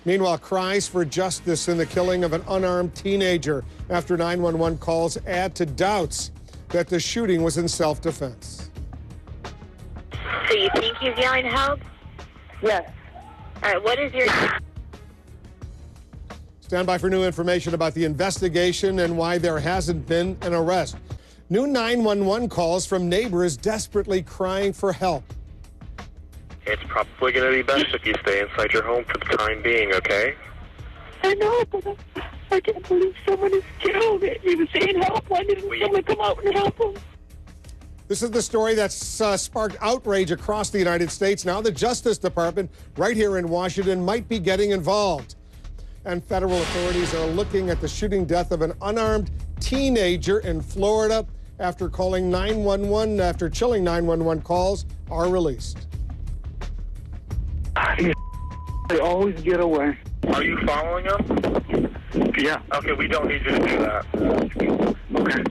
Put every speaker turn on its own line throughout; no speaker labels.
Meanwhile, cries for justice in the killing of an unarmed teenager after 911 calls add to doubts that the shooting was in self-defense.
So you think he's yelling help?
Yes.
All right, what is your...
Stand by for new information about the investigation and why there hasn't been an arrest. New 911 calls from neighbors desperately crying for help.
It's probably going to be best if you stay inside your home for the time being, okay?
I know, but I can't believe someone is killed. He was saying help. Why didn't someone come out and help him?
This is the story that's sparked outrage across the United States. Now the Justice Department right here in Washington might be getting involved. And federal authorities are looking at the shooting death of an unarmed teenager in Florida after chilling 911 calls are released.
They always get away.
Are you following him?
Yeah.
Okay, we don't need you to do that.
Okay.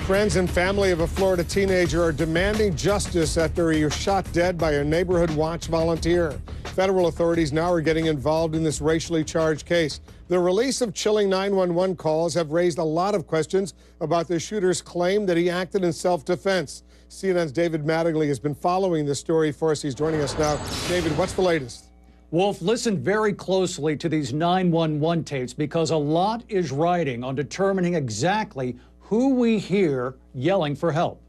Friends and family of a Florida teenager are demanding justice after he was shot dead by a neighborhood watch volunteer. Federal authorities now are getting involved in this racially charged case. The release of chilling 911 calls have raised a lot of questions about the shooter's claim that he acted in self-defense. CNN's David Mattingly has been following this story for us. He's joining us now. David, what's the latest?
Wolf, listen very closely to these 911 tapes because a lot is riding on determining exactly who we hear yelling for help.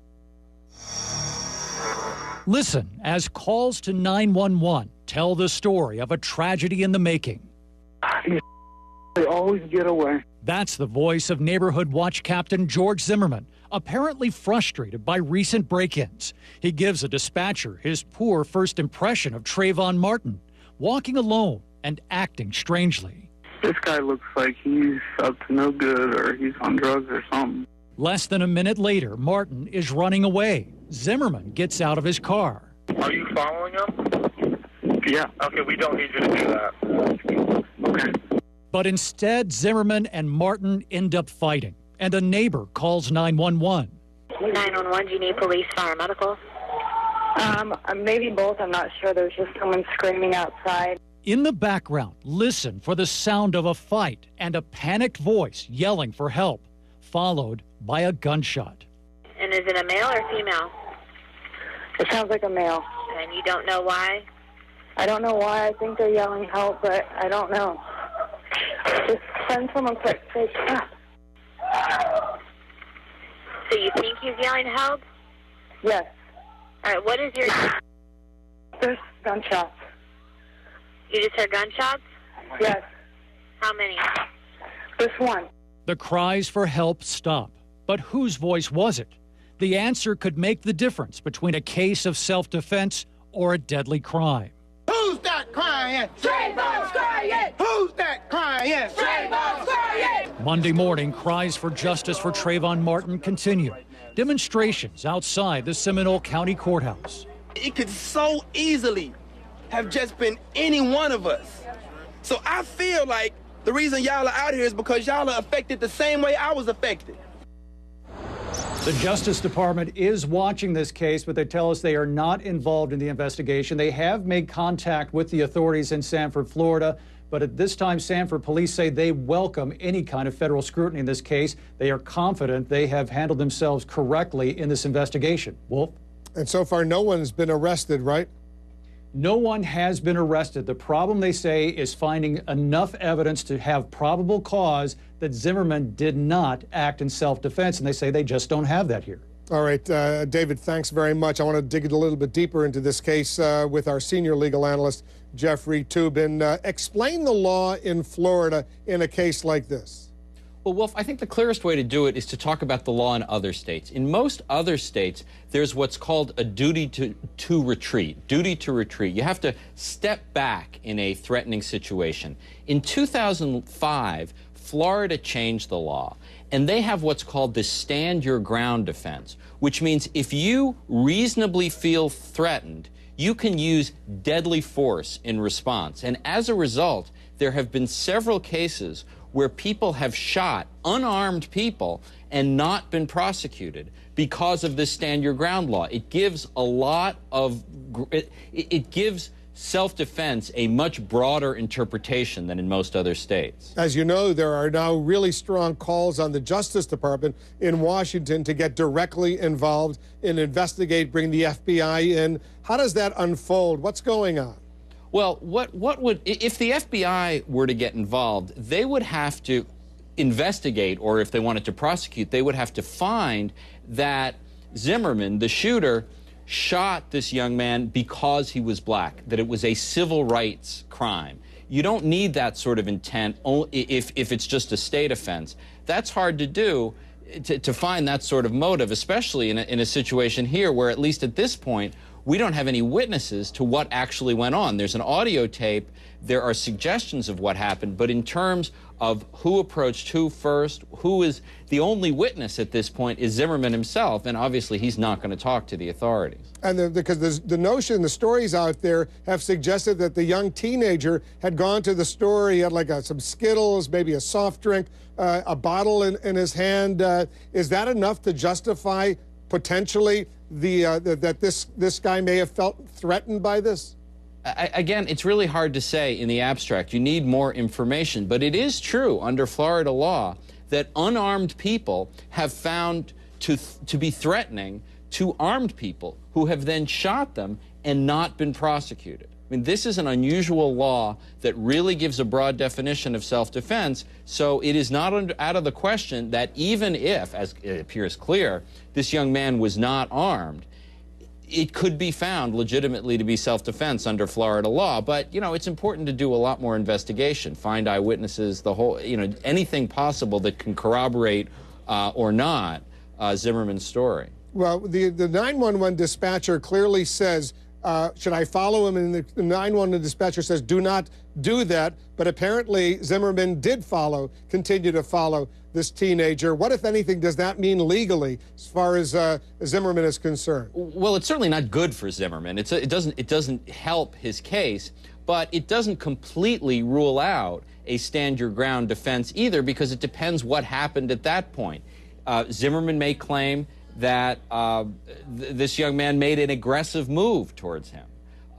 Listen as calls to 911 tell the story of a tragedy in the making.
They always get away.
That's the voice of Neighborhood Watch Captain George Zimmerman, apparently frustrated by recent break-ins. He gives a dispatcher his poor first impression of Trayvon Martin, walking alone and acting strangely.
This guy looks like he's up to no good or he's on drugs or something.
Less than a minute later, Martin is running away. Zimmerman gets out of his car.
Are you following him?
Yeah.
Okay, we don't need you to do that.
Okay.
But instead, Zimmerman and Martin end up fighting, and a neighbor calls 911.
911, do you need police, fire, medical?
Maybe both. I'm not sure. There was just someone screaming outside.
In the background, listen for the sound of a fight and a panicked voice yelling for help, followed by a gunshot.
And is it a male or female?
It sounds like a male.
And you don't know why?
I don't know why. I think they're yelling help, but I don't know. Just send someone quick. Say, stop.
So you think he's yelling help?
Yes.
All right, what is your...
There's gunshots.
You just heard gunshots?
Yes.
How many?
This one.
The cries for help stop. But whose voice was it? The answer could make the difference between a case of self-defense or a deadly crime.
Who's that crying? Trayvon's crying! Who's that crying? Trayvon's crying!
Monday morning, cries for justice for Trayvon Martin continue. Demonstrations outside the Seminole County Courthouse.
It could so easily have just been any one of us. So I feel like the reason y'all are out here is because y'all are affected the same way I was affected.
The Justice Department is watching this case, but they tell us they are not involved in the investigation. They have made contact with the authorities in Sanford, Florida, but at this time, Sanford police say they welcome any kind of federal scrutiny in this case. They are confident they have handled themselves correctly in this investigation. Wolf?
And so far, no one's been arrested, right?
No one has been arrested. The problem, they say, is finding enough evidence to have probable cause that Zimmerman did not act in self-defense, and they say they just don't have that here.
All right, David, thanks very much. I want to dig a little bit deeper into this case with our senior legal analyst, Jeffrey Toobin. Explain the law in Florida in a case like this.
Well, Wolf, I think the clearest way to do it is to talk about the law in other states. In most other states, there's what's called a duty to retreat. Duty to retreat. You have to step back in a threatening situation. In 2005, Florida changed the law, and they have what's called the stand your ground defense, which means if you reasonably feel threatened, you can use deadly force in response. And as a result, there have been several cases where people have shot unarmed people and not been prosecuted because of this stand your ground law. It gives a lot of, it gives self-defense a much broader interpretation than in most other states.
As you know, there are now really strong calls on the Justice Department in Washington to get directly involved and investigate, bring the FBI in. How does that unfold? What's going on?
Well, what would, if the FBI were to get involved, they would have to investigate, or if they wanted to prosecute, they would have to find that Zimmerman, the shooter, shot this young man because he was black, that it was a civil rights crime. You don't need that sort of intent if it's just a state offense. That's hard to do, to find that sort of motive, especially in a situation here where, at least at this point, we don't have any witnesses to what actually went on. There's an audio tape, there are suggestions of what happened, but in terms of who approached who first, who is the only witness at this point is Zimmerman himself, and obviously he's not going to talk to the authorities.
And because the notion, the stories out there have suggested that the young teenager had gone to the store, he had like some Skittles, maybe a soft drink, a bottle in his hand. Is that enough to justify potentially that this guy may have felt threatened by this?
Again, it's really hard to say in the abstract. You need more information. But it is true under Florida law that unarmed people have found to be threatening to armed people who have then shot them and not been prosecuted. I mean, this is an unusual law that really gives a broad definition of self-defense, so it is not out of the question that even if, as it appears clear, this young man was not armed, it could be found legitimately to be self-defense under Florida law. But, you know, it's important to do a lot more investigation, find eyewitnesses, the whole, you know, anything possible that can corroborate or not Zimmerman's story.
Well, the 911 dispatcher clearly says, should I follow him? And the 911 dispatcher says, do not do that. But apparently Zimmerman did continue to follow this teenager. What, if anything, does that mean legally as far as Zimmerman is concerned?
Well, it's certainly not good for Zimmerman. It doesn't help his case, but it doesn't completely rule out a stand your ground defense either, because it depends what happened at that point. Zimmerman may claim that this young man made an aggressive move towards him.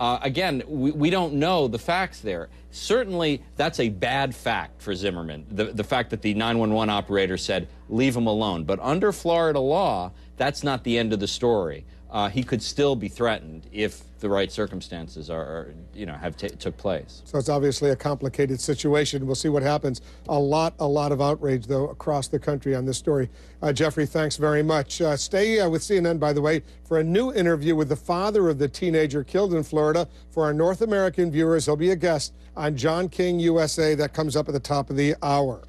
Again, we don't know the facts there. Certainly, that's a bad fact for Zimmerman, the fact that the 911 operator said, leave him alone. But under Florida law, that's not the end of the story. He could still be threatened if the right circumstances took place.
So it's obviously a complicated situation. We'll see what happens. A lot of outrage, though, across the country on this story. Jeffrey, thanks very much. Stay with CNN, by the way, for a new interview with the father of the teenager killed in Florida. For our North American viewers, he'll be a guest on John King USA. That comes up at the top of the hour.